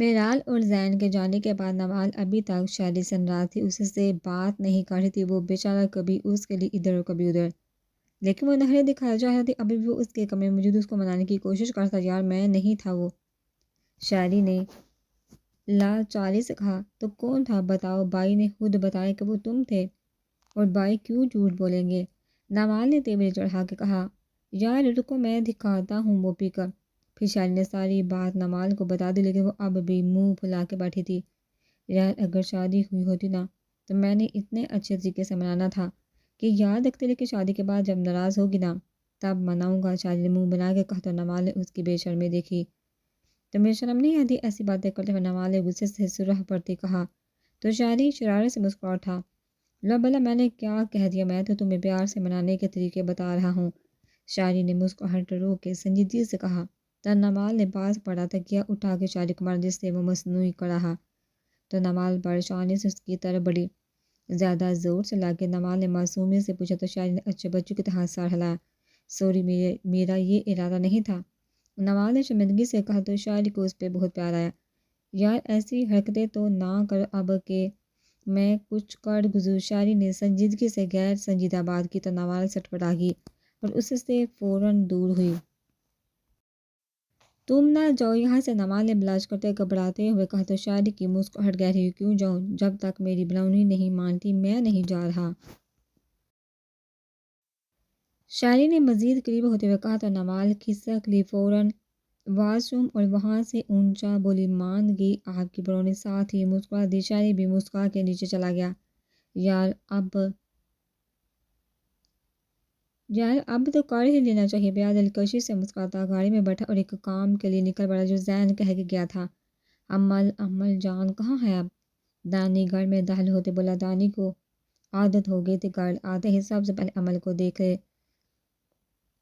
بہرحال اور زین کے جانے کے بعد نوال ابھی تک شاعری سے ناراض تھی، اس سے بات نہیں کر رہی تھی۔ وہ بیچارہ کبھی اس کے لیے ادھر اور کبھی ادھر، لیکن وہ نخرے دکھایا جا رہا تھی۔ ابھی بھی وہ اس کے کمرے میں موجود اس کو منانے کی کوشش کرتا، یار میں نہیں تھا وہ۔ شاعری نے لاچاری سے کہا، تو کون تھا بتاؤ؟ بائی نے خود بتایا کہ وہ تم تھے، اور بائی کیوں جھوٹ بولیں گے؟ نوال نے تیوری چڑھا کے کہا، یار رکو میں دکھاتا ہوں وہ پی کر۔ پھر شاعری نے ساری بات نوال کو بتا دی، لیکن وہ اب بھی منہ پھلا کے بیٹھی تھی۔ یار اگر شادی ہوئی ہوتی نا تو میں نے اتنے اچھے طریقے سے منانا تھا کہ یاد رکھتے، لیکن شادی کے بعد جب ناراض ہوگی نا تب مناؤں گا۔ شاعری نے منہ بنا کے کہا تو نوال نے اس کی بے شرمی دیکھی۔ تمہیں شرم نہیں آتی ایسی باتیں کرتے ہوئے؟ نوال نے غصے سے سرخ پڑتی کہا تو شاعری شرارت سے مسکرا اٹھا، لو بلا میں نے کیا کہہ دیا؟ میں تو تمہیں پیار سے منانے کے طریقے بتا رہا ہوں۔ شاعری نے مسکراہٹ روک کے سنجیدگی سے کہا۔ تو نوال نے باز پڑا تکیہ اٹھا کے شاعری کو مارا، جس سے وہ مصنوعی کر رہا تو نوال پریشانی سے اس کی طرف بڑھی۔ زیادہ زور سے لا کے نوال نے معصومیت سے پوچھا تو شاعری نے اچھے بچوں کی طرح سر ہلایا، سوری میرا یہ ارادہ نہیں تھا۔ نوال نے شرمندگی سے کہا تو شاعری کو اس پہ بہت پیار آیا، یار ایسی حرکتیں تو نہ کر اب کہ میں کچھ کر گزروں۔ شاعری نے سنجیدگی سے غیر سنجیدہ بات کی تو نوال سٹپٹا گئی اور اس سے فوراً دور ہوئی۔ تم نہ جاؤ یہاں سے، نوال نے بلاش کرتے گھبراتے ہوئے کہا تو شاعری کی مسکراہٹ گہری ہوئی، کیوں جاؤں؟ جب تک میری بلونی نہیں مانتی میں نہیں جا رہا۔ شاعری نے مزید قریب ہوتے ہوئے کہا تو نوال کھسک لی، فوراً واش روم، اور وہاں سے اونچا بولی، مان گئی آپ کی بلونی۔ ساتھ ہی مسکرا دی۔ شاعری بھی مسکرا کے نیچے چلا گیا۔ یار اب تو کر ہی لینا چاہیے۔ بیا دلکشی سے مسکراتا گاڑی میں بیٹھا اور ایک کام کے لیے نکل پڑا جو زین کہہ کے گیا تھا۔ امل جان کہاں ہے اب؟ دانی گھر میں داخل ہوتے بولا۔ دانی کو عادت ہو گئی تھی گھر آتے ہی سب سے پہلے امل کو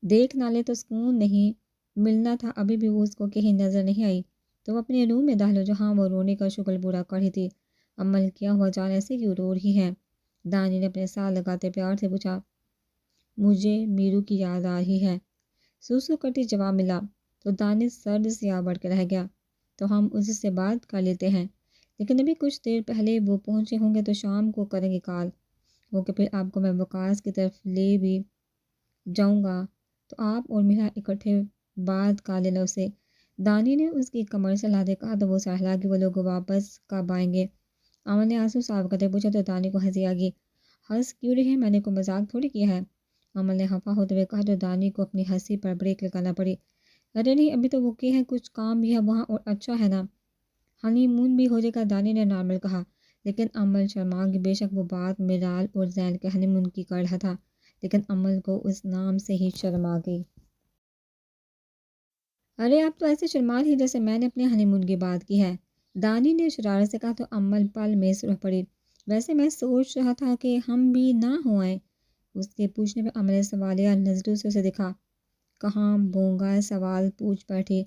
دیکھ نہ لے تو سکون نہیں ملنا تھا۔ ابھی بھی وہ اس کو کہیں نظر نہیں آئی تو وہ اپنے روم میں داخل ہو جہاں وہ رونے کا شغل پورا کر رہی تھی۔ امل کیا ہوا جان، ایسے کیوں رو رہی ہے؟ دانی نے اپنے ساتھ لگاتے پیار سے پوچھا۔ مجھے میرو کی یاد آ رہی ہے، سوسو کرتی جواب ملا تو دانی سرد سیاہ بڑھ کے رہ گیا۔ تو ہم اس سے بات کر لیتے ہیں، لیکن ابھی کچھ دیر پہلے وہ پہنچے ہوں گے تو شام کو کریں گے کال۔ اوکے، پھر آپ کو میں وکاس کی طرف لے بھی جاؤں گا تو آپ اور میرا اکٹھے بات کر لینا اسے۔ دانی نے اس کی کمر سے لاتے کہا تو وہ سہلا کہ وہ لوگ واپس کب آئیں گے؟ امن نے آنسو صاف کرتے پوچھا تو دانی کو ہنسی آ گئی۔ ہنس کیوں رہی ہے؟ میں نے کوئی مذاق تھوڑی کیا ہے، امن نے خفا ہوتے ہوئے کہا تو دانی کو اپنی ہنسی پر بریک لگانا پڑی۔ ارے نہیں، ابھی تو وہ کی ہے، کچھ کام بھی ہے وہاں، اور اچھا ہے نا ہنی مون بھی ہو جائے گا، دانی نے نارمل کہا۔ لیکن عمل شرما گئی۔ بے شک وہ بات میرال اور زین کے ہنی مون کی کر رہا تھا، لیکن عمل کو اس نام سے ہی شرم آ گئی۔ ارے آپ تو ایسے شرما ہی جیسے میں نے اپنے ہنی مون کی بات کی ہے، دانی نے شرارت سے کہا تو عمل پل میں سرخ پڑی۔ ویسے میں سوچ رہا تھا کہ ہم بھی نہ ہو آئیں۔ اس کے پوچھنے پہ عمل نے سوالیہ نظروں سے اسے دیکھا۔ کہاں بونگا سوال پوچھ بیٹھی؟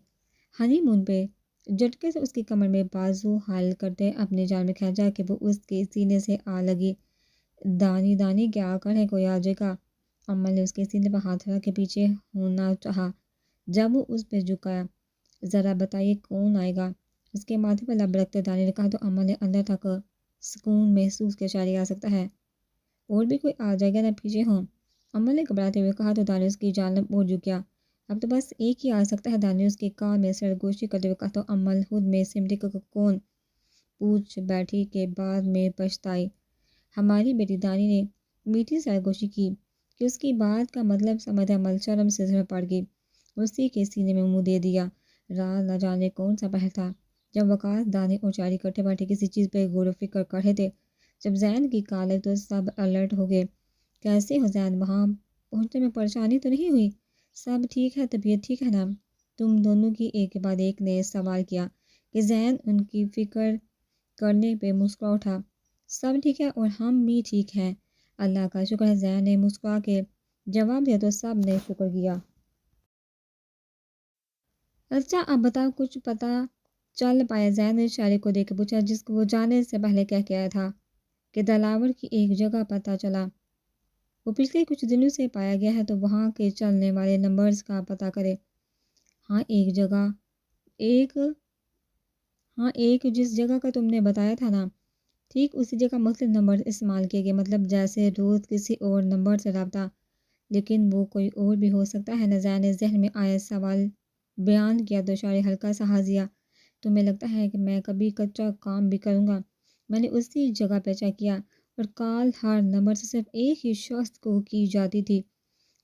ہنی مون پہ؟ جھٹکے سے اس کی کمر میں بازو حائل کرتے اپنے جال میں کھینچا کہ وہ اس کے سینے سے آ لگی۔ دانی کیا کرے، کوئی آ جائے گا؟ عمل نے اس کے سینے پر ہاتھ رکھ کے پیچھے ہونا چاہا جب وہ اس پہ جھکایا۔ ذرا بتائیے کون آئے گا؟ اس کے ماتھے پر لب رکھتے دانی نے کہا تو عمل نے اندر تک سکون محسوس کے شاعری آ سکتا ہے، اور بھی کوئی آ جائے گا نہ پیچھے ہوں؟ عمل نے گھبراتے ہوئے کہا تو دانی اس کی جانب اور جھک گیا۔ اب تو بس ایک ہی آ سکتا ہے، دانی اس کے کان میں سرگوشی کرتے ہوئے کہا تو عمل خود میں سمٹی کو کون پوچھ بیٹھی کے بعد میں پچھتائی۔ ہماری بیٹی، دانی نے میٹھی سرگوشی کی کہ اس کی بات کا مطلب سمجھ عمل شرم سے سر پڑ گئی، اسی کے سینے میں منہ دے دیا۔ رات نہ جانے کون سا پہر تھا جب وقاص، دانی اور شاعری اکٹھے بیٹھے کسی چیز پہ غور و فکر کر رہے تھے۔ جب زین کی کال آئی تو سب الرٹ ہو گئے۔ کیسے ہو زین؟ وہاں پہنچنے میں پریشانی تو نہیں ہوئی؟ سب ٹھیک ہے؟ طبیعت ٹھیک ہے نا؟ تم دونوں کی ایک کے بعد ایک نے سوال کیا کہ زین ان کی فکر کرنے پہ مسکرا اٹھا۔ سب ٹھیک ہے اور ہم بھی ٹھیک ہیں، اللہ کا شکر ہے، زین نے مسکرا کے جواب دیا تو سب نے شکر کیا۔ اچھا اب بتاؤ، کچھ پتہ چل پایا؟ زین نے شاعری کو دیکھ کے پوچھا، جس کو وہ جانے سے پہلے کہہ کے آیا تھا کہ دلاور کی ایک جگہ پتہ چلا، وہ پچھلے کچھ دنوں سے پایا گیا ہے، تو وہاں کے چلنے والے نمبرز کا پتہ کرے۔ ہاں ایک جگہ، ایک ہاں، ایک جس جگہ کا تم نے بتایا تھا نا، ٹھیک اسی جگہ مختلف نمبر استعمال کیے گئے، مطلب جیسے روز کسی اور نمبر سے رابطہ، لیکن وہ کوئی اور بھی ہو سکتا ہے۔ نزار نے ذہن میں آیا سوال بیان کیا تو شاعر ہلکا سا ہنس دیا۔ تمہیں لگتا ہے کہ میں کبھی کچا کام بھی کروں گا؟ میں نے اسی جگہ پہ چیک کیا اور کال ہر نمبر سے صرف ایک ہی شخص کو کی جاتی تھی،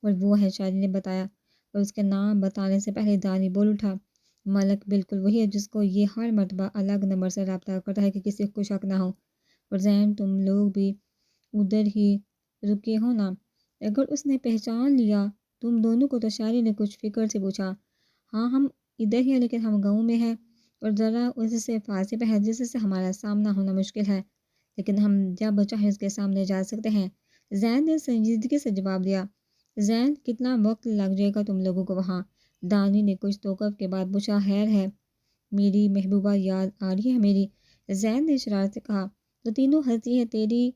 اور وہ ہے، شاعری نے بتایا، اور اس کے نام بتانے سے پہلے دانی بول اٹھا، ملک بالکل وہی ہے جس کو یہ ہر مرتبہ الگ نمبر سے رابطہ کرتا ہے کہ کسی کو شک نہ ہو۔ اور ذہن تم لوگ بھی ادھر ہی رکے ہو نا؟ اگر اس نے پہچان لیا تم دونوں کو تو شاعری نے کچھ فکر سے پوچھا۔ ہاں، ہم ادھر ہی ہیں، لیکن ہم گاؤں میں ہیں اور ذرا اس سے فاصلے پہ ہے جس سے ہمارا سامنا ہونا مشکل ہے، لیکن ہم جب چاہیں اس کے سامنے جا سکتے ہیں۔ زین نے سنجیدگی سے جواب دیا۔ زین، کتنا وقت لگ جائے گا تم لوگوں کو وہاں؟ دانی نے کچھ توقف کے بعد پوچھا۔ خیر ہے، میری محبوبہ یاد آ رہی ہے میری؟ زین نے شرارت سے کہا۔ تو تینوں ہنسی ہیں، تیری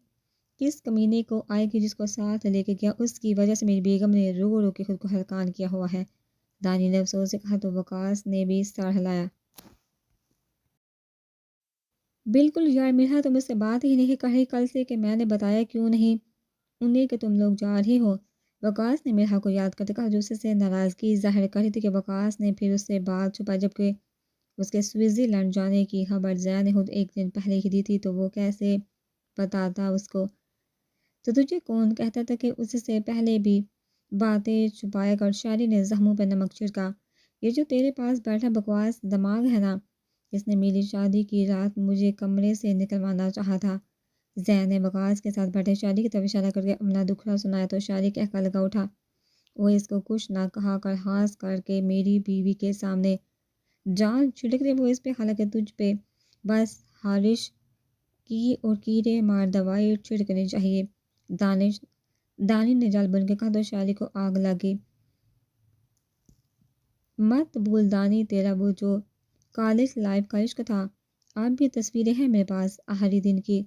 کس کمینے کو آئے گی جس کو ساتھ لے کے گیا، اس کی وجہ سے میری بیگم نے رو رو کے خود کو ہلکان کیا ہوا ہے۔ دانی نے افسوس سے کہا تو وقاص نے بھی سر ہلایا۔ بالکل یار میرا، تم اس سے بات ہی نہیں کہی کل سے کہ میں نے بتایا کیوں نہیں انہیں کہ تم لوگ جا رہے ہو؟ وقاص نے میرا کو یاد کرتے کہا، جو اس سے ناراضگی ظاہر کر رہی تھی کہ وقاص نے پھر اس سے بات چھپائی، جبکہ اس کے سوئٹزرلینڈ جانے کی خبر زین نے خود ایک دن پہلے ہی دی تھی، تو وہ کیسے بتاتا اس کو؟ تو تجھے کون کہتا تھا کہ اس سے پہلے بھی باتیں چھپایا کر؟ شاعری نے زخموں پہ نمک چھڑکا۔ یہ جو تیرے پاس بیٹھا بکواس دماغ ہے نا، اس نے میری شادی کی رات مجھے کمرے سے نکلوانا چاہا تھا۔ زین نے وقاص کے ساتھ بیٹھے شاعری کی طرف اشارہ کر کے اپنا دکھڑا سنایا تو شاعری کہہ کر لگا اٹھا، وہ اس کو کچھ نہ کہا کر ہانس کر کے میری بیوی کے سامنے جان چھڑک دے وہ اس پہ، حالانکہ تجھ پہ بس خارش کی اور کیڑے مار دوائی چھڑکنی چاہیے۔ دانی نے جل بن کے کہا تو شاعری کو آگ لگی۔ مت بھول دانی، تیرا وہ جو کالج لائف کا عشق تھا، اب بھی تصویریں ہیں میرے پاس آخری دن کی،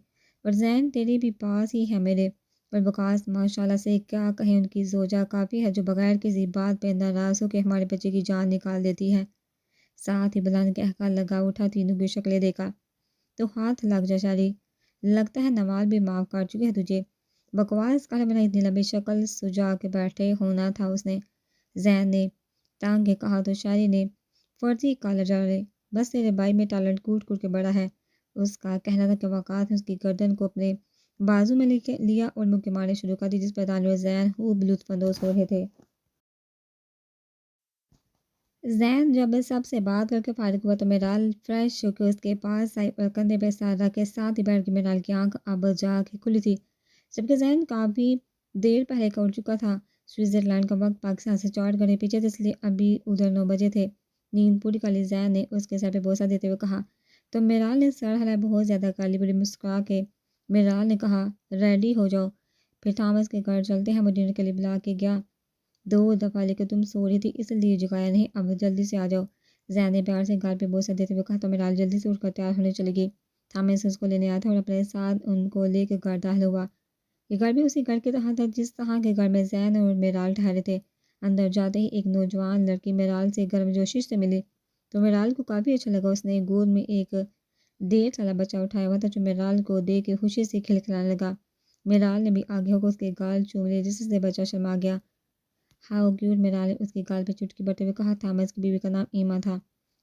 اور زین تیرے بھی پاس ہی ہے میرے۔ اور وقاص ماشاءاللہ سے کیا کہیں، ان کی زوجہ کافی ہے جو بغیر کسی بات پہ ناراض ہو کے ہمارے بچے کی جان نکال دیتی ہے۔ ساتھ ہی بلند کہہ کر لگا اٹھا، تینوں کی شکلیں دیکھا تو ہاتھ لگ جا شاعری، لگتا ہے نوال بھی معاف کر چکے ہے تجھے۔ بکواس کر بنا اتنی لمبی شکل سجا کے بیٹھے ہونا تھا اس نے، زین نے ٹانگ کے کہا تو شاعری نے فرضی کالر ڈالے، بس تیرے بھائی میں ٹیلنٹ کوٹ کوٹ کے بڑا ہے۔ اس کا کہنا تھا کہ وقاص نے اس کی گردن کو اپنے بازو میں لیا اور منہ کے مارنے شروع کر دی، جس پر دانی اور زین خوب لطف اندوز ہو رہے تھے۔ زین جب سب سے بات کر کے فارغ ہوا تو میرال فریش ہو کے اس کے پاس آئی اور کندھے پہ سر رکھ کے ساتھ ہی بیٹھ کے میرال کی آنکھ اب جا کے کھلی تھی، جبکہ زین کافی دیر پہلے کا اٹھ چکا تھا۔ سوئٹزرلینڈ کا وقت پاکستان سے 4 گھنٹے پیچھے تھا، اس لیے ابھی ادھر 9 بجے تھے۔ نیند پوری کر لی، زین نے اس کے سر پہ بوسہ دیتے ہوئے کہا۔ تو میرال نے سر ہلایا، بہت زیادہ کر لی، بڑی مسکرا کے میرال نے کہا، ریڈی ہو جاؤ، پھر تھامس کے گھر چلتے ہیں، وہ ڈنر کے لیے بلا کے گیا 2 دفعہ، لیکن تم سو رہی تھی اس لیے جگایا نہیں، اب جلدی سے آ جاؤ۔ زین نے پیار سے گال پہ بوسہ دیتے ہوئے کہا تو میرال جلدی سے اٹھ کر تیار ہونے چلی گئی۔ تھامس اس کو لینے آیا تھا اور اپنے ساتھ ان کو لے کے گھر داخل ہوا۔ یہ گھر بھی اسی گھر کی طرح تھا جس طرح کے گھر میں زین اور میرال ٹھہرے تھے۔ اندر جاتے ہی ایک نوجوان لڑکی میرال سے گرمجوشی سے ملی تو میرال کو کافی اچھا لگا۔ اس نے گود میں ایک 1.5 سالہ بچہ اٹھایا ہوا تھا جو میرال کو دیکھ کے خوشی سے کھلکھلانے لگا۔ میرال نے بھی آگے ہو کر اس کے گال چوم لیے جس سے بچہ شرما گیا۔ ہاؤ کیوٹ، میرال نے اس کے گال پہ چٹکی بھرتے ہوئے کہا۔ تھامس کی بیوی کا نام ایما تھا۔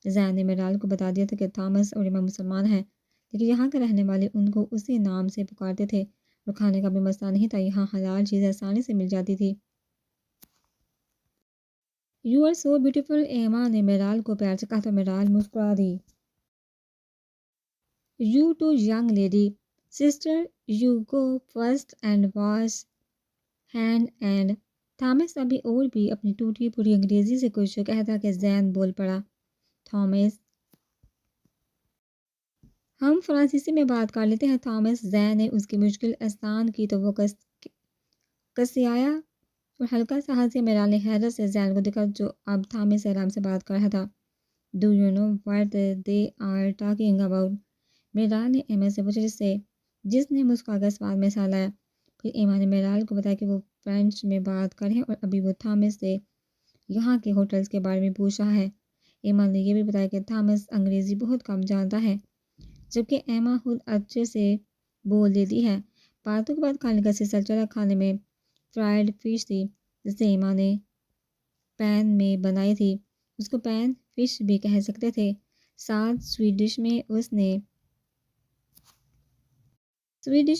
زین نے میرال کو بتا دیا تھا کہ تھامس اور ایما مسلمان ہیں، لیکن یہاں کے رہنے والے ان کو اسی نام سے پکارتے تھے، اور کھانے کا بھی مسئلہ نہیں تھا، یہاں حلال چیزیں آسانی سے مل جاتی تھی۔ You are so beautiful, Emma نے میرال کو پیار سے کہا تو میرال مسکرا دی۔ You too young lady, sister you go first and wash hand and. Thomas ابھی اور بھی اپنی ٹوٹی پوری انگریزی سے کچھ کہتا کہ زین بول پڑا، تھامس ہم فرانسیسی میں بات کر لیتے ہیں تھامس۔ زین نے اس کی مشکل آسان کی تو وہ کسیایا اور ہلکا سا ہنسی۔ میرال نے حیرت سے زین کو دیکھا جو اب تھامس سے آرام سے بات کر رہا تھا۔ Do you know what they are talking about? Miral نے ایما سے پوچھا جس نے مسکرا کر سوال میں حصہ لایا۔ پھر ایما نے میرال کو بتایا کہ وہ فرینچ میں بات کر رہے ہیں اور ابھی وہ تھامس سے یہاں کے ہوٹلز کے بارے میں پوچھ رہا ہے۔ ایما نے یہ بھی بتایا کہ تھامس انگریزی بہت کم جانتا ہے، جبکہ ایما خود اچھے سے بول دیتی ہے۔ باتوں کے بعد کھانے کا سلسلہ چلا۔ کھانے میں فرائیڈ فش تھی جسے ایما نے پین میں بنائی تھی، اس کو پین فش بھی کہہ سکتے تھے۔ ساتھ سویٹ ڈش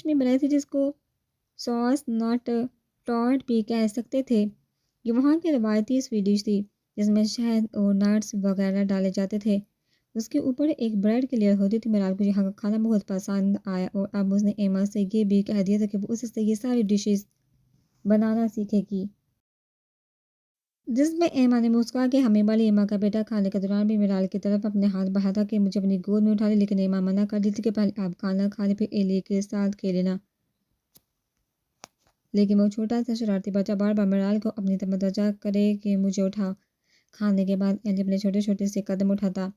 میں بنائی تھی جس کو سوس نٹ ٹارٹ بھی کہہ سکتے تھے۔ یہ وہاں کی روایتی سویٹ ڈش تھی جس میں شہد اور نٹس وغیرہ ڈالے جاتے تھے۔ اس کے اوپر ایک بریڈ کی لیئر ہوتی تھی۔ میرال کو یہاں کا کھانا بہت پسند آیا اور اب اس نے ایما سے یہ بھی کہہ دیا تھا کہ وہ اس سے یہ ساری ڈشز بنانا سیکھے گی، جس میں ایما نے مسکرا کے ہمیں والی ایما کا بیٹا کھانے کے دوران بھی میرال کی طرف اپنے ہاتھ بڑھا تھا کہ مجھے اپنی گود میں اٹھا لے، لیکن ایما منع کر دی تھی کہ پہلے آپ کھانا کھا لیں پھر ایلی کے ساتھ کھیلنا۔ لیکن وہ چھوٹا سا شرارتی بچہ بار بار میرال کو اپنی طرف متوجہ کرے کہ مجھے اٹھا۔ کھانے کے بعد ایلی اپنے چھوٹے چھوٹے سے قدم اٹھاتا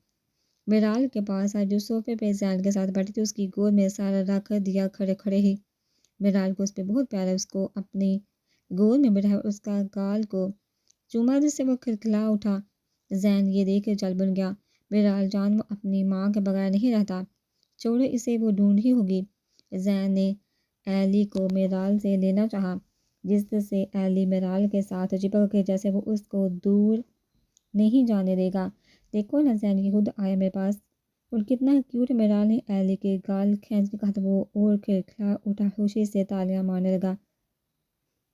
میرال کے پاس آئی جو صوفے پہ زین کے ساتھ بیٹھی تھی، اس کی گود میں سارا رکھ دیا کھڑے کھڑے ہی۔ میرال کو اس پہ بہت پیار ہے، اس کو اپنی گود میں بٹھا اس کا گال کو چوما جس سے وہ کھلکھلا اٹھا۔ زین یہ دیکھ کے چل بن گیا۔ میرال جان وہ اپنی ماں کے بغیر نہیں رہتا، چھوڑے اسے وہ ڈھونڈ ہی ہوگی۔ زین نے ایلی کو میرال سے لینا چاہا، جس سے ایلی میرال کے ساتھ چپک کے جیسے وہ اس کو دور نہیں جانے دے گا۔ دیکھو نا زین یہ خود آیا میرے پاس، اور کتنا کیوٹ۔ میرال نے ایلی کے گال کھینچ کے کہا تو وہ اور کھلکھلا اٹھا، خوشی سے تالیاں مارنے لگا۔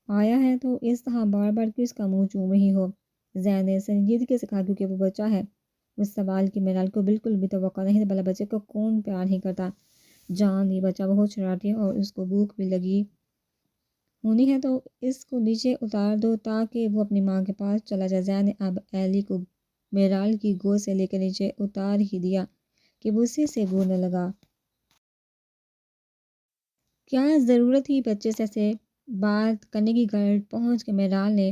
آیا ہے تو اس طرح بار بار کیوں اس کا منہ چوم رہی ہو؟ زین نے سنجیدگی سے کہا کیونکہ وہ بچہ ہے۔ اس سوال کی میرال کو بالکل بھی توقع نہیں تھی، بھلا بچے کو کون پیار نہیں کرتا۔ جان یہ بچہ بہت شرارتی ہے اور اس کو بھوک بھی لگی ہونی ہے تو اس کو نیچے اتار دو تاکہ وہ اپنی ماں کے پاس چلا جائے۔ زین نے اب ایلی کو میرال کی گود سے لے کر نیچے اتار ہی دیا کہ وہ اسی سے بولنے لگا۔ کیا ضرورت تھی بچے سے ایسے بات کرنے کی؟ گھر پہنچ کے میرال نے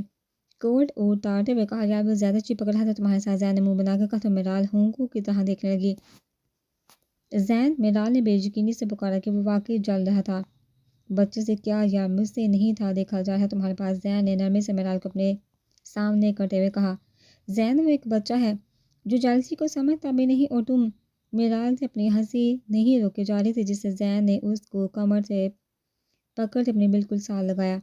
کوٹ اتارتے ہوئے کہا، یار وہ زیادہ چپک رہا تھا تمہارے ساتھ۔ زین نے منہ بنا کر کہا تو میرال ہونکوں کی طرح دیکھنے لگی۔ زین میرال نے بے یقینی سے پکارا کہ وہ واقعی جل رہا تھا۔ بچے سے کیا یار، مجھ سے نہیں تھا دیکھا جا رہا تمہارے پاس۔ زین نے نرمی سے میرال کو اپنے سامنے کرتے ہوئے کہا۔ زین وہ ایک بچہ ہے جو جالسی کو سمجھتا بھی نہیں، اور تم؟ میرال سے اپنی ہنسی نہیں روکے جا رہی تھی، جس سے زین نے اس کو کمر سے پکڑ کے اپنے بالکل ساتھ لگایا۔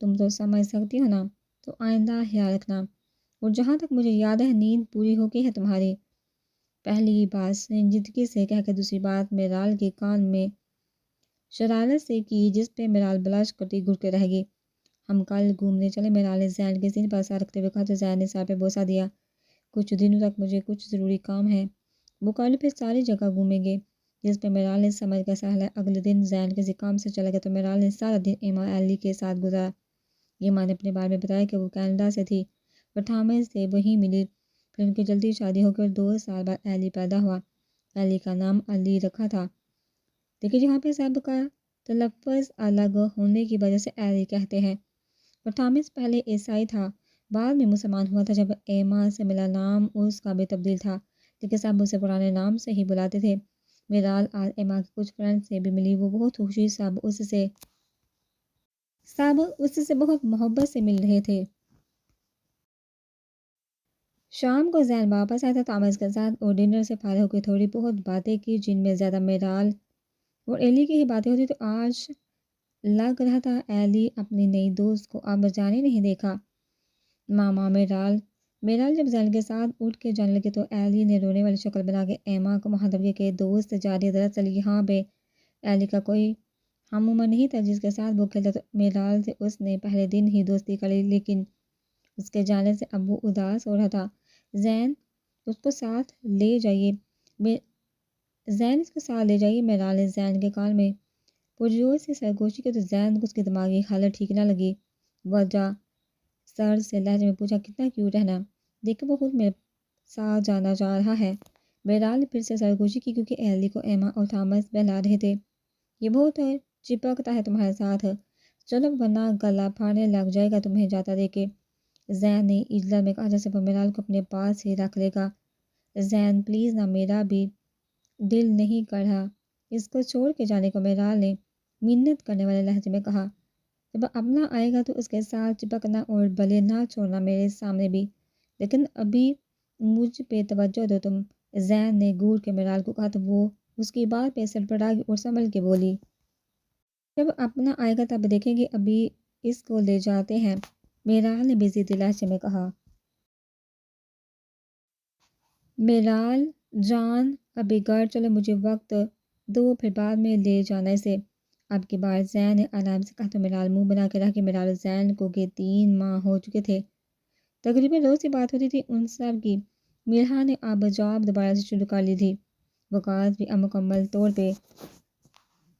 تم تو سمجھ سکتی ہو نا، تو آئندہ خیال رکھنا، اور جہاں تک مجھے یاد ہے نیند پوری ہو گئی ہے تمہاری۔ پہلی بات سنجیدگی سے کہہ کے دوسری بات میرال کے کان میں شرارت سے کی، جس پہ میرال بلش کرتی گھٹ کے رہ گئی۔ ہم کل گھومنے چلے، میرال نے زین کے سینے پر سر رکھتے ہوئے کہا تو زین نے سر پہ بوسہ دیا۔ کچھ دنوں تک مجھے کچھ ضروری کام ہے، وہ کل پھر ساری جگہ گھومیں گے، جس پہ میرال نے سمجھ کر سہلا۔ اگلے دن زین کسی کام سے چلا گیا تو میرال نے سارا دن ایما ایلی کے ساتھ گزارا۔ ایما نے اپنے بارے میں بتایا کہ وہ کینیڈا سے تھی اور تھامس سے وہیں ملی، پھر ان کی جلدی شادی ہو کر 2 سال بعد ایلی پیدا ہوا۔ ایلی کا نام علی رکھا تھا، لیکن یہاں پہ سب کا تلفظ الگ ہونے کی وجہ سے ایلی کہتے ہیں۔ اور تھامس پہلے عیسائی تھا، بعد میں مسلمان ہوا تھا۔ جب ایما سے ملا نام اس کا بھی تبدیل تھا، لیکن سب اسے پرانے نام سے ہی بلاتے تھے۔ میرال آج ایما کے کچھ فرینڈ سے بھی ملی، وہ بہت خوشی، سب اس سے بہت محبت سے مل رہے تھے۔ شام کو زین واپس آیا تھا تھامس کے ساتھ، اور ڈنر سے فارغ ہو کے تھوڑی بہت باتیں کی، جن میں زیادہ میرال اور ایلی کی ہی باتیں ہوتی، تو آج لگ رہا تھا ایلی اپنی نئی دوست کو اب جانے نہیں دیکھا۔ ماما میرال جب زین کے ساتھ اٹھ کے جانے لگے تو ایلی نے رونے والی شکل بنا کے ایما کو وہاں دبکے کہ دوست جا رہی ہے۔ دراصل یہاں پہ ایلی کا کوئی ہم عمر نہیں تھا جس کے ساتھ وہ کھیلتا، تو میرال سے اس نے پہلے دن ہی دوستی کر لی، لیکن اس کے جانے سے اب وہ اداس ہو رہا تھا۔ زین اس کو ساتھ لے جائیے، میرال نے زین کے کان میں پرجوش سے سرگوشی کی تو زین کو اس کی دماغی حالت ٹھیک نہ لگی۔ وجہ سر سے لہجے میں پوچھا، کتنا کیوٹ ہے نا، دیکھو وہ خود میرے ساتھ جانا چاہ رہا ہے۔ میرال نے پھر سے سرگوشی کی کیونکہ ایلی کو ایما اور تھامس بہلا رہے تھے۔ یہ بہت چپکتا ہے تمہارے ساتھ، چلو ورنہ گلا پھاڑنے لگ جائے گا تمہیں جاتا دیکھ کے، زین نے اجلال میں کہا، جیسے وہ میرال کو اپنے پاس ہی رکھ لے گا۔ زین پلیز نا، میرا بھی دل نہیں کر رہا اس کو چھوڑ کے جانے کو، میرال نے منت کرنے والے لہجے میں کہا۔ جب اپنا آئے گا تو اس کے ساتھ چپکنا اور بلے نہ چھوڑنا میرے سامنے بھی، لیکن ابھی مجھ پہ توجہ دو تم۔ زین نے گور کے میرال کو کہا تو وہ اس کی بات پہ سڑپڑا گئی اور سنبھل کے بولی، جب اپنا آئے گا تب دیکھیں گے، ابھی اس کو لے جاتے ہیں۔ میرال نے بھی ضدی لہجے میں کہا، میرال جان ابھی گھر چلو، مجھے وقت دو، پھر بعد میں لے جانا اسے۔ اب کی بار زین نے آرام سے کہا تو میرال منہ بنا کے رہا کہ میرال اور زین کو کہ 3 ماہ ہو چکے تھے، تقریباً روز ہی بات ہوتی تھی ان سب کی۔ میرا نے اب جواب دوبارہ سے شروع کر لی تھی۔ وقاص بھی اب مکمل طور پہ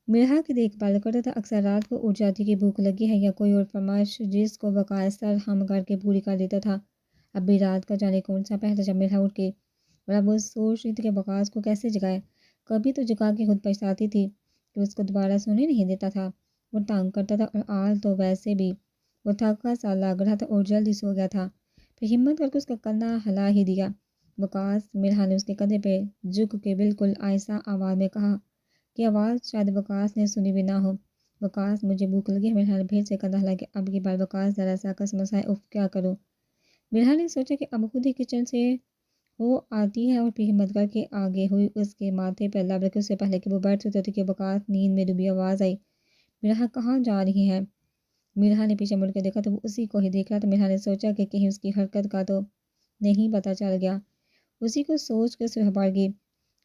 میرا کی دیکھ بھال کرتا تھا۔ اکثر رات کو اٹھ جاتی کہ بھوک لگی ہے یا کوئی اور فرمائش جس کو وقاص سر ہم کر کے پوری کر دیتا تھا۔ اب بھی رات کا جانے کون سا پہر تھا جب میرا اٹھ کے اور اب وہ سوچ رہی تھی کہ وقاص کو کیسے جگائے۔ کبھی تو جگا کے خود پچھتاتی تھی کہ اس کو دوبارہ سونے نہیں دیتا تھا، وہ تنگ کرتا تھا، اور آج تو ویسے بھی وہ تھکا سا لگ رہا تھا اور جلدی سو گیا تھا۔ پھر ہمت کر کے اس کا کندھا ہلا ہی دیا۔ وقاص، میرا نے اس کے کندھے پہ جھک کے بالکل آہستہ آواز میں کہا کہ آواز شاید وقاص نے سنی بھی نہ ہو۔ وقاص، مجھے بھوک لگی ہے۔ میرا نے پھر سے کندھا ہلا کے اب کی بار وقاص ذرا سا کسمسائے، اف کیا کروں۔ میرا نے سوچا کہ اب خود ہی کچن سے وہ آتی ہے، اور پھر ہمت کر کے آگے ہوئی، اس کے ماتھے پر لب رکھے اس سے پہلے کہ وہ بیٹھ سکتے تھے کہ وقاص نیند میں ڈوبی آواز آئی، میرا کہاں جا رہی ہے؟ میرا نے پیچھے مڑ کے دیکھا تو وہ اسی کو ہی دیکھ رہا تھا۔ میرا نے سوچا کہ کہیں اس کی حرکت کا تو نہیں پتہ چل گیا۔ اسی کو سوچ کے سرخ پڑ گئی،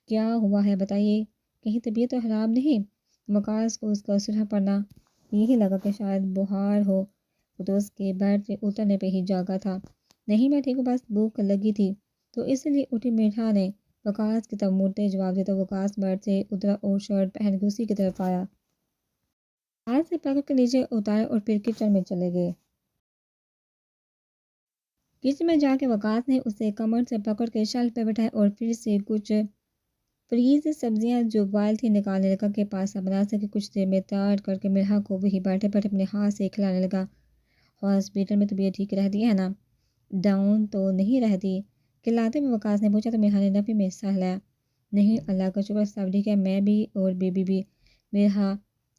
کیا ہوا ہے بتائیے، کہیں طبیعت تو خراب نہیں؟ وقاص کو اس کا سرخ پڑنا یہی لگا کہ شاید بخار ہو، وہ تو اس کے بیڈ سے اترنے پہ ہی جاگا تھا۔ نہیں میں ٹھیک ہوں، بس بھوک لگی تھی تو اس لیے اٹھی۔ میرا نے وقاص کی طرف مڑتے جواب دیا تو وقاص بیڈ سے اترا اور شرٹ پہن کے اسی کی طرف آیا، ہاتھ سے پکڑ کے نیچے اتارے اور پھر کچن میں چلے گئے۔ کچن میں جا کے وقاص نے اسے کمر سے پکڑ کے شیلف پہ بٹھایا اور پھر سے کچھ فریز سبزیاں جو بوائل تھی نکالنے لگا کہ پاستا بنا سکے۔ کچھ دیر میں تیار کر کے میرا کو وہی بیٹھے بیٹھے اپنے ہاتھ سے کھلانے لگا۔ ہاسپٹل میں طبیعت ٹھیک رہتی ہے نا؟ ڈاؤن تو نہیں رہتی؟ کھلاتے میں وقاص نے پوچھا تو میرا نے نفی میں سہ لیا، نہیں اللہ کا شکر سب ٹھیک ہے، میں بھی اور بیبی بھی۔ میرا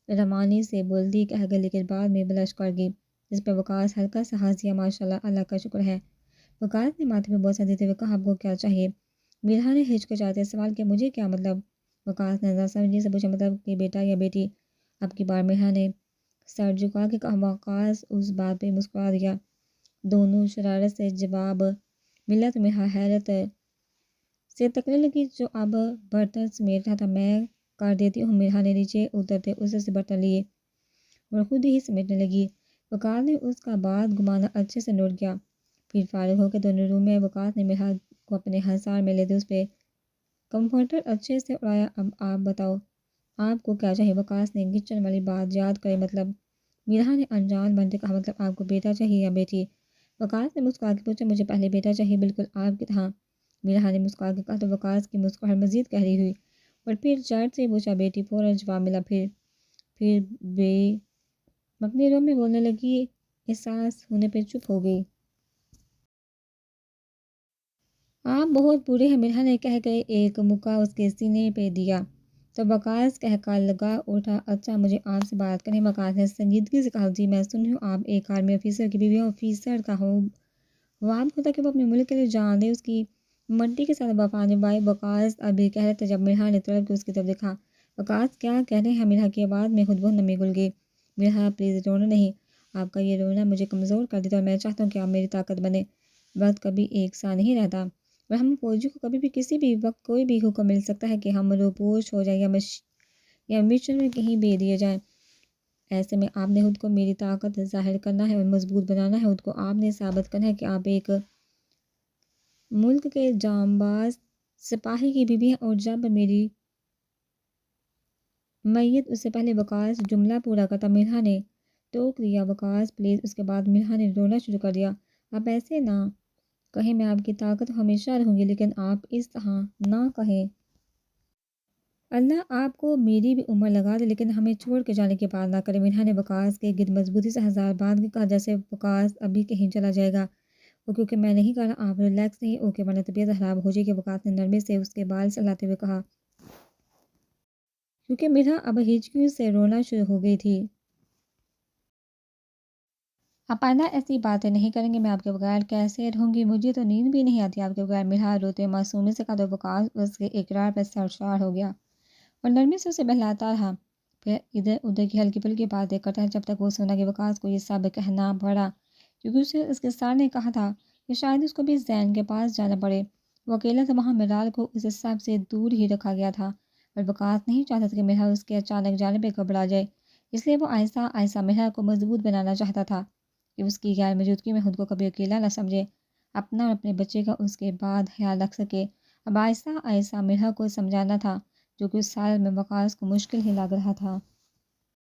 روانی سے بولتی کہہ گئی لیکن بعد میں بلش کر گئی، جس پہ وقاص ہلکا سا ہنسیا، ماشاء اللہ اللہ کا شکر ہے۔ وقاص نے ماتھے پہ بوسہ دیتے ہوئے کہا، آپ کو کیا چاہیے؟ میرا نے ہچکچاتے سوال کیا، مجھے کیا مطلب؟ وقاص نے سمجھی سے پوچھا، مطلب کہ بیٹا یا بیٹی؟ اب کی بار میرا نے سر جھکا کے کہا۔ وقاص اس بات پہ مسکرا دیا، دونوں شرارت سے جواب ملا تو میرا حیرت سے تکنے لگی جو اب برتن سمیٹ رہا تھا۔ میں کر دیتی ہوں۔ میرا نے نیچے اترتے اسے سے برتن لیے اور خود ہی سمیٹنے لگی۔ وقاص نے اس کا بات گمانا اچھے سے نوٹ کیا۔ پھر فارغ ہو کے دونوں روم میں وقاص نے میرا کو اپنے ہنسار میں لیتے اس پہ کمفرٹر اچھے سے اڑایا۔ اب آپ بتاؤ آپ کو کیا چاہیے؟ وقاص نے کچن والی بات یاد کرے، مطلب؟ میرا نے انجان بنتے کہا، مطلب آپ کو بیٹا چاہیے یا بیٹی؟ وقاص نے مسکرا کے پوچھا، مجھے پہلے بیٹا چاہیے، بالکل آپ کی طرح۔ میرا نے مسکرا کے کہا تو وقاص کی مسکراہٹ مزید گہری ہوئی اور پھر جھٹ سے پوچھا، بیٹی؟ فوراً جواب ملا، پھر بے اپنے روم میں بولنے لگی، احساس ہونے پہ چپ ہو گئی۔ آپ بہت برے ہیں، میرا نے کہہ کے ایک مکہ اس کے سینے پہ دیا تو وقاص کہہ کر لگا اٹھا، اچھا مجھے آپ سے بات کریں۔ وقاص نے سنجیدگی سے کہا، جی میں سن رہی ہوں، آپ ایک آرمی آفیسر کی بیوی ہیں۔ آفیسر کا خواب ہوتا کہ وہ اپنے ملک کے لیے جان دے، اس کی مٹی کے ساتھ وفا نبھائے۔ وقاص ابھی کہہ رہے تھے جب میرا نے طلب کے اس کی طرف دیکھا۔ وقاص کیا کہہ رہے ہیں؟ میرا کی آواز میں خود بہت نمی گھل گئی۔ میرا پلیز رونا نہیں، آپ کا یہ رونا مجھے کمزور کر دیتا اور میں چاہتا ہوں کہ آپ میری طاقت بنے۔ وقت کبھی ایک سا نہیں رہتا اور ہم فوجی کو کبھی بھی کسی بھی وقت کوئی بھی حکم مل سکتا ہے کہ ہم روپوش ہو جائیں یا مشن میں کہیں بھیج دیے جائیں۔ ایسے میں آپ نے خود کو میری طاقت ظاہر کرنا ہے اور مضبوط بنانا ہے، خود کو آپ نے ثابت کرنا ہے کہ آپ ایک ملک کے جانباز سپاہی کی بیوی ہیں۔ اور جب میری میت اس سے پہلے وقاص جملہ پورا کرتا، میرا نے ٹوک دیا، وقاص پلیز۔ اس کے بعد میرا نے رونا شروع کر دیا، آپ ایسے نہ کہیں، میں آپ کی طاقت ہمیشہ رہوں گی، لیکن آپ اس طرح نہ کہیں۔ اللہ آپ کو میری بھی عمر لگا دے لیکن ہمیں چھوڑ کے جانے کی بات نہ کرے۔ میرا نے وقاص کے گرد مضبوطی سے ہزار باندھ کے کہا، جیسے وقاص ابھی کہیں چلا جائے گا، وہ کیونکہ میں نہیں کہا رہا، آپ ریلیکس نہیں اوکے ورنہ طبیعت خراب ہو جائے گی۔ وقاص نے نرمی سے اس کے بال سہلاتے ہوئے کہا، کیونکہ میرا اب ہچکیوں سے رونا شروع ہو گئی تھی۔ آپ آئندہ ایسی باتیں نہیں کریں گے، میں آپ کے بغیر کیسے رہوں گی، مجھے تو نیند بھی نہیں آتی آپ کے بغیر، ملحا روتے معصومی سے کہا تو وقاص اس کے اقرار پر سرشار ہو گیا اور نرمی سے اسے بہلاتا رہا، پھر ادھر ادھر کی ہلکی پھلکی باتیں کرتا ہے جب تک وہ سنا کہ وقاص کو یہ سب کہنا پڑا، کیونکہ اسے اس کے سر نے کہا تھا کہ شاید اس کو بھی زین کے پاس جانا پڑے۔ وہ اکیلا تھا وہاں، مرال کو اسے سب سے دور ہی رکھا گیا تھا، اور وقاص نہیں چاہتا تھا کہ مرال اس کے اچانک جانے پہ گھبرا جائے، اس لیے وہ آہستہ آہستہ مرال کو مضبوط بنانا چاہتا تھا کہ اس کی غیر موجودگی میں خود کو کبھی اکیلا نہ سمجھے، اپنا اور اپنے بچے کا اس کے بعد خیال رکھ سکے۔ اب آہستہ آہستہ مرال کو سمجھانا تھا، جو کہ اس سال میں وقاص کو مشکل ہی لگ رہا تھا۔